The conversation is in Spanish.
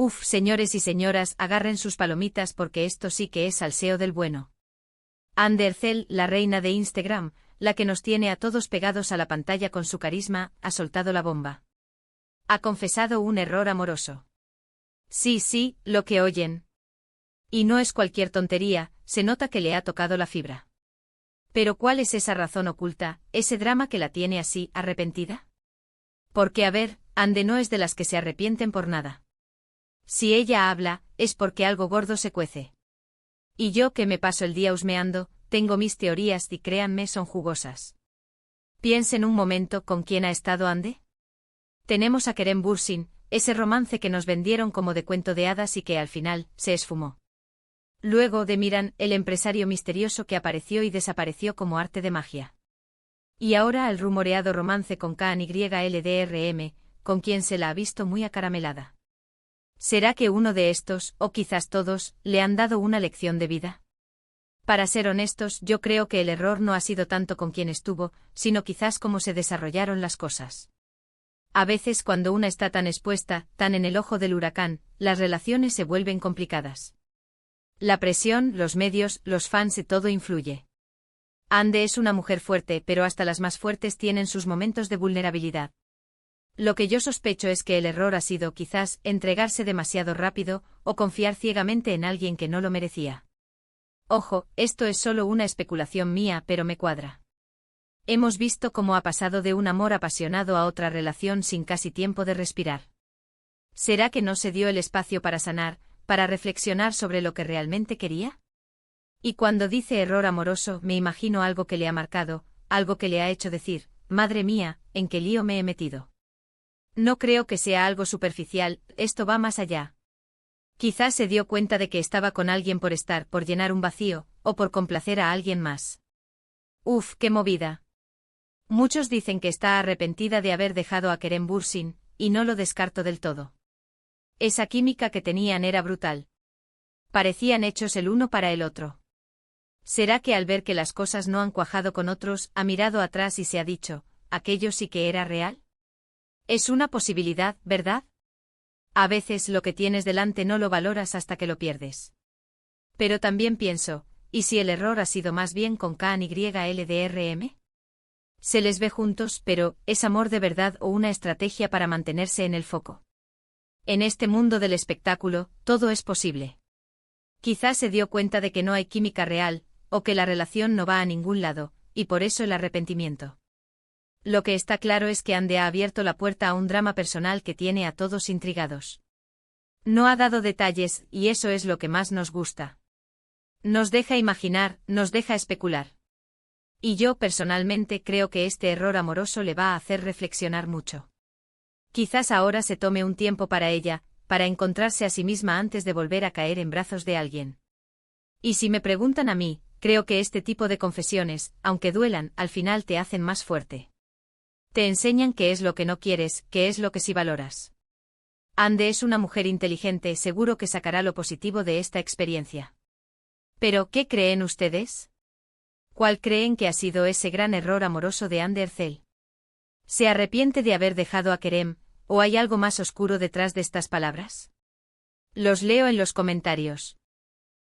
Uf, señores y señoras, agarren sus palomitas porque esto sí que es salseo del bueno. Ande Ercel, la reina de Instagram, la que nos tiene a todos pegados a la pantalla con su carisma, ha soltado la bomba. Ha confesado un error amoroso. Sí, lo que oyen. Y no es cualquier tontería, se nota que le ha tocado la fibra. Pero ¿cuál es esa razón oculta, ese drama que la tiene así, arrepentida? Porque a ver, Ande no es de las que se arrepienten por nada. Si ella habla, es porque algo gordo se cuece. Y yo que me paso el día husmeando, tengo mis teorías y créanme son jugosas. Piensen un momento con quién ha estado Ande. Tenemos a Kerem Bürsin, ese romance que nos vendieron como de cuento de hadas y que al final se esfumó. Luego de Miran, el empresario misterioso que apareció y desapareció como arte de magia. Y ahora el rumoreado romance con KNYLDRM, con quien se la ha visto muy acaramelada. ¿Será que uno de estos, o quizás todos, le han dado una lección de vida? Para ser honestos, yo creo que el error no ha sido tanto con quien estuvo, sino quizás cómo se desarrollaron las cosas. A veces cuando una está tan expuesta, tan en el ojo del huracán, las relaciones se vuelven complicadas. La presión, los medios, los fans y todo influye. Ande es una mujer fuerte, pero hasta las más fuertes tienen sus momentos de vulnerabilidad. Lo que yo sospecho es que el error ha sido, quizás, entregarse demasiado rápido, o confiar ciegamente en alguien que no lo merecía. Ojo, esto es solo una especulación mía, pero me cuadra. Hemos visto cómo ha pasado de un amor apasionado a otra relación sin casi tiempo de respirar. ¿Será que no se dio el espacio para sanar, para reflexionar sobre lo que realmente quería? Y cuando dice error amoroso, me imagino algo que le ha marcado, algo que le ha hecho decir, madre mía, ¿en qué lío me he metido? No creo que sea algo superficial, esto va más allá. Quizás se dio cuenta de que estaba con alguien por estar, por llenar un vacío, o por complacer a alguien más. Uf, qué movida. Muchos dicen que está arrepentida de haber dejado a Kerem Bürsin, y no lo descarto del todo. Esa química que tenían era brutal. Parecían hechos el uno para el otro. ¿Será que al ver que las cosas no han cuajado con otros, ha mirado atrás y se ha dicho, aquello sí que era real? Es una posibilidad, ¿verdad? A veces lo que tienes delante no lo valoras hasta que lo pierdes. Pero también pienso, ¿y si el error ha sido más bien con KNYLDRM? Se les ve juntos, pero, ¿es amor de verdad o una estrategia para mantenerse en el foco? En este mundo del espectáculo, todo es posible. Quizás se dio cuenta de que no hay química real, o que la relación no va a ningún lado, y por eso el arrepentimiento. Lo que está claro es que Ande ha abierto la puerta a un drama personal que tiene a todos intrigados. No ha dado detalles, y eso es lo que más nos gusta. Nos deja imaginar, nos deja especular. Y yo personalmente creo que este error amoroso le va a hacer reflexionar mucho. Quizás ahora se tome un tiempo para ella, para encontrarse a sí misma antes de volver a caer en brazos de alguien. Y si me preguntan a mí, creo que este tipo de confesiones, aunque duelan, al final te hacen más fuerte. Te enseñan qué es lo que no quieres, qué es lo que sí valoras. Ande es una mujer inteligente, seguro que sacará lo positivo de esta experiencia. Pero, ¿qué creen ustedes? ¿Cuál creen que ha sido ese gran error amoroso de Ande Ercel? ¿Se arrepiente de haber dejado a Kerem, o hay algo más oscuro detrás de estas palabras? Los leo en los comentarios.